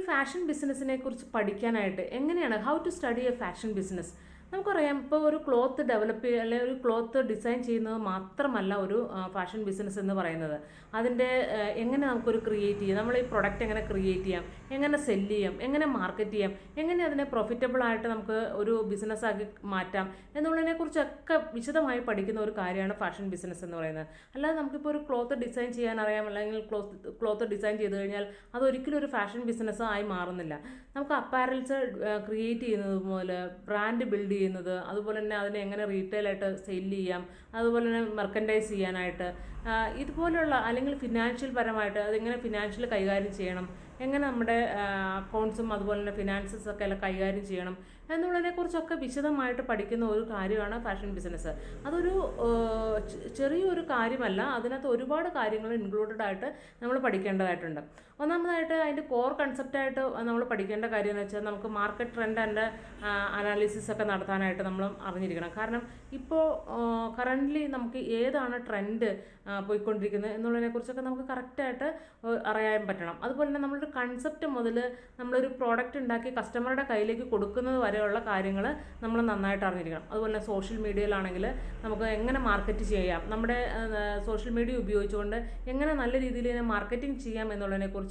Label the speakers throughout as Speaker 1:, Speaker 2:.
Speaker 1: Fashion ബിസിനസ്സിനെ കുറിച്ച് പഠിക്കാനായിട്ട് എങ്ങനെയാണ് how to study a fashion business? നമുക്കറിയാം, ഇപ്പോൾ ഒരു ക്ലോത്ത് ഡെവലപ്പ് ചെയ്യുക അല്ലെങ്കിൽ ഒരു ക്ലോത്ത് ഡിസൈൻ ചെയ്യുന്നത് മാത്രമല്ല ഒരു ഫാഷൻ ബിസിനസ് എന്ന് പറയുന്നത്. അതിൻ്റെ എങ്ങനെ നമുക്കൊരു ക്രിയേറ്റ് ചെയ്യാം, നമ്മൾ ഈ പ്രൊഡക്റ്റ് എങ്ങനെ ക്രിയേറ്റ് ചെയ്യാം, എങ്ങനെ സെല്ല് ചെയ്യാം, എങ്ങനെ മാർക്കറ്റ് ചെയ്യാം, എങ്ങനെ അതിനെ പ്രൊഫിറ്റബിൾ ആയിട്ട് നമുക്ക് ഒരു ബിസിനസ്സാക്കി മാറ്റാം എന്നുള്ളതിനെക്കുറിച്ചൊക്കെ വിശദമായി പഠിക്കുന്ന ഒരു കാര്യമാണ് ഫാഷൻ ബിസിനസ് എന്ന് പറയുന്നത്. അല്ലാതെ നമുക്കിപ്പോൾ ഒരു ക്ലോത്ത് ഡിസൈൻ ചെയ്യാൻ അറിയാം അല്ലെങ്കിൽ ക്ലോത്ത് ഡിസൈൻ ചെയ്ത് കഴിഞ്ഞാൽ അതൊരിക്കലും ഒരു ഫാഷൻ ബിസിനസ് ആയി മാറുന്നില്ല. നമുക്ക് അപ്പാരൽസ് ക്രിയേറ്റ് ചെയ്യുന്നത് പോലെ ബ്രാൻഡ് ബിൽഡ് ചെയ്യുന്നത്, അതുപോലെ തന്നെ അതിനെ എങ്ങനെ റീറ്റെയിലായിട്ട് സെല്ല് ചെയ്യാം, അതുപോലെ തന്നെ മെർക്കൻഡൈസ് ചെയ്യാനായിട്ട് ഇതുപോലെയുള്ള അല്ലെങ്കിൽ ഫിനാൻഷ്യൽ പരമായിട്ട് അതെങ്ങനെ ഫിനാൻഷ്യൽ കൈകാര്യം ചെയ്യണം, എങ്ങനെ നമ്മുടെ അക്കൗണ്ട്സും അതുപോലെ തന്നെ ഫിനാൻസസ് ഒക്കെ എല്ലാം കൈകാര്യം ചെയ്യണം എന്നുള്ളതിനെക്കുറിച്ചൊക്കെ വിശദമായിട്ട് പഠിക്കുന്ന ഒരു കാര്യമാണ് ഫാഷൻ ബിസിനസ്. അതൊരു ചെറിയൊരു കാര്യമല്ല, അതിനകത്ത് ഒരുപാട് കാര്യങ്ങൾ ഇൻക്ലൂഡഡ് ആയിട്ട് നമ്മൾ പഠിക്കേണ്ടതായിട്ടുണ്ട്. ഒന്നാമതായിട്ട് അതിൻ്റെ കോർ കൺസെപ്റ്റായിട്ട് നമ്മൾ പഠിക്കേണ്ട കാര്യം എന്ന് വെച്ചാൽ നമുക്ക് മാർക്കറ്റ് ട്രെൻഡ് ആൻഡ് അനാലിസിസ് ഒക്കെ നടത്താനായിട്ട് നമ്മൾ അറിഞ്ഞിരിക്കണം. കാരണം ഇപ്പോൾ കറൻ്റ്ലി നമുക്ക് ഏതാണ് ട്രെൻഡ് പോയിക്കൊണ്ടിരിക്കുന്നത് എന്നുള്ളതിനെക്കുറിച്ചൊക്കെ നമുക്ക് കറക്റ്റായിട്ട് അറിയാൻ പറ്റണം. അതുപോലെ തന്നെ നമ്മളൊരു കൺസെപ്റ്റ് മുതൽ നമ്മളൊരു പ്രോഡക്റ്റ് ഉണ്ടാക്കി കസ്റ്റമറുടെ കയ്യിലേക്ക് കൊടുക്കുന്നത് വരെയുള്ള കാര്യങ്ങൾ നമ്മൾ നന്നായിട്ട് അറിഞ്ഞിരിക്കണം. അതുപോലെ തന്നെ സോഷ്യൽ മീഡിയയിലാണെങ്കിൽ നമുക്ക് എങ്ങനെ മാർക്കറ്റ് ചെയ്യാം, നമ്മുടെ സോഷ്യൽ മീഡിയ ഉപയോഗിച്ചുകൊണ്ട് എങ്ങനെ നല്ല രീതിയിൽ ഇതിനെ മാർക്കറ്റിംഗ് ചെയ്യാം എന്നുള്ളതിനെക്കുറിച്ച്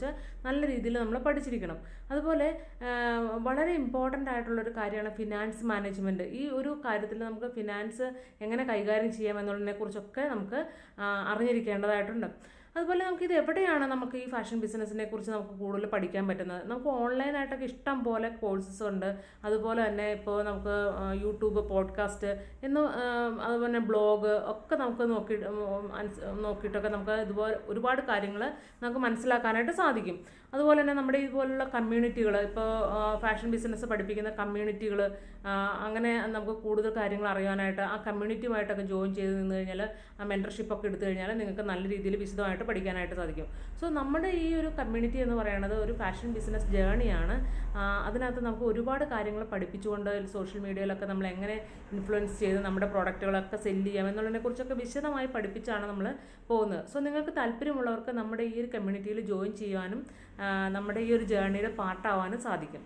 Speaker 1: നല്ല രീതിയിൽ നമ്മൾ പഠിച്ചിരിക്കണം. അതുപോലെ വളരെ ഇമ്പോർട്ടൻ്റ് ആയിട്ടുള്ളൊരു കാര്യമാണ് ഫിനാൻസ് മാനേജ്മെൻറ്റ്. ഈ ഒരു കാര്യത്തിൽ നമുക്ക് ഫിനാൻസ് എങ്ങനെ കൈകാര്യം ചെയ്യാം എന്നുള്ളതിനെക്കുറിച്ചൊക്കെ നമുക്ക് അറിഞ്ഞിരിക്കേണ്ടതായിട്ടുണ്ട്. അതുപോലെ നമുക്കിത് എവിടെയാണ് നമുക്ക് ഈ ഫാഷൻ ബിസിനസ്സിനെ കുറിച്ച് നമുക്ക് കൂടുതൽ പഠിക്കാൻ പറ്റുന്നത്? നമുക്ക് ഓൺലൈനായിട്ടൊക്കെ ഇഷ്ടം പോലെ കോഴ്സസ് ഉണ്ട്. അതുപോലെ തന്നെ ഇപ്പോൾ നമുക്ക് യൂട്യൂബ്, പോഡ്കാസ്റ്റ് അതുപോലെ തന്നെ ബ്ലോഗ് ഒക്കെ നമുക്ക് നോക്കിയിട്ടൊക്കെ നമുക്ക് ഇതുപോലെ ഒരുപാട് കാര്യങ്ങൾ നമുക്ക് മനസ്സിലാക്കാനായിട്ട് സാധിക്കും. അതുപോലെ തന്നെ നമ്മുടെ ഇതുപോലുള്ള കമ്മ്യൂണിറ്റികൾ, ഇപ്പോൾ ഫാഷൻ ബിസിനസ് പഠിപ്പിക്കുന്ന കമ്മ്യൂണിറ്റികൾ, അങ്ങനെ നമുക്ക് കൂടുതൽ കാര്യങ്ങൾ അറിയാനായിട്ട് ആ കമ്മ്യൂണിറ്റിയുമായിട്ടൊക്കെ ജോയിൻ ചെയ്ത് നിന്ന് കഴിഞ്ഞാൽ ആ മെൻറ്റർഷിപ്പൊക്കെ എടുത്തു കഴിഞ്ഞാൽ നിങ്ങൾക്ക് നല്ല രീതിയിൽ വിശദമായിട്ട് പഠിക്കാനായിട്ട് സാധിക്കും. സോ നമ്മുടെ ഈ ഒരു കമ്മ്യൂണിറ്റി എന്ന് പറയുന്നത് ഒരു ഫാഷൻ ബിസിനസ് ജേണിയാണ്. അതിനകത്ത് നമുക്ക് ഒരുപാട് കാര്യങ്ങൾ പഠിപ്പിച്ചുകൊണ്ട് സോഷ്യൽ മീഡിയയിലൊക്കെ നമ്മൾ എങ്ങനെ ഇൻഫ്ലുവൻസ് ചെയ്ത് നമ്മുടെ പ്രോഡക്റ്റുകളൊക്കെ സെല്ല് ചെയ്യാം എന്നുള്ളതിനെക്കുറിച്ചൊക്കെ വിശദമായി പഠിപ്പിച്ചാണ് നമ്മൾ പോകുന്നത്. സോ നിങ്ങൾക്ക് താല്പര്യമുള്ളവർക്ക് നമ്മുടെ ഈ ഒരു കമ്മ്യൂണിറ്റിയിൽ ജോയിൻ ചെയ്യാനും നമ്മുടെ ഈ ഒരു ജേർണിയുടെ പാർട്ടാവാനും സാധിക്കും.